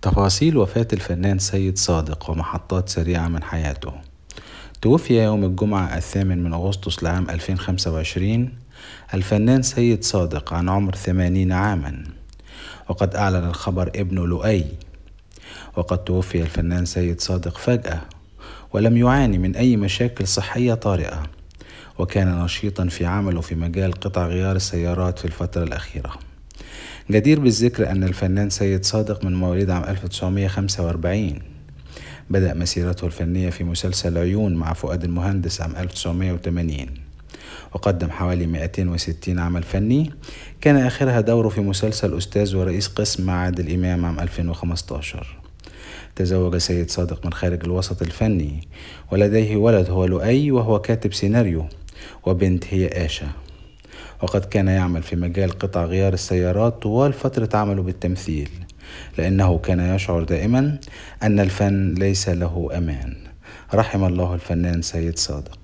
تفاصيل وفاة الفنان سيد صادق ومحطات سريعة من حياته. توفي يوم الجمعة 8 أغسطس لعام 2025 الفنان سيد صادق عن عمر 80 عاما، وقد أعلن الخبر ابنه لؤي. وقد توفي الفنان سيد صادق فجأة ولم يعاني من أي مشاكل صحية طارئة، وكان نشيطا في عمله في مجال قطع غيار السيارات في الفترة الأخيرة. جدير بالذكر أن الفنان سيد صادق من مواليد عام 1945. بدأ مسيرته الفنية في مسلسل عيون مع فؤاد المهندس عام 1980، وقدم حوالي 260 عمل فني، كان آخرها دوره في مسلسل أستاذ ورئيس قسم مع عادل إمام عام 2015. تزوج سيد صادق من خارج الوسط الفني، ولديه ولد هو لؤي وهو كاتب سيناريو، وبنت هي آشا. وقد كان يعمل في مجال قطع غيار السيارات طوال فترة عمله بالتمثيل، لأنه كان يشعر دائما أن الفن ليس له أمان. رحم الله الفنان سيد صادق.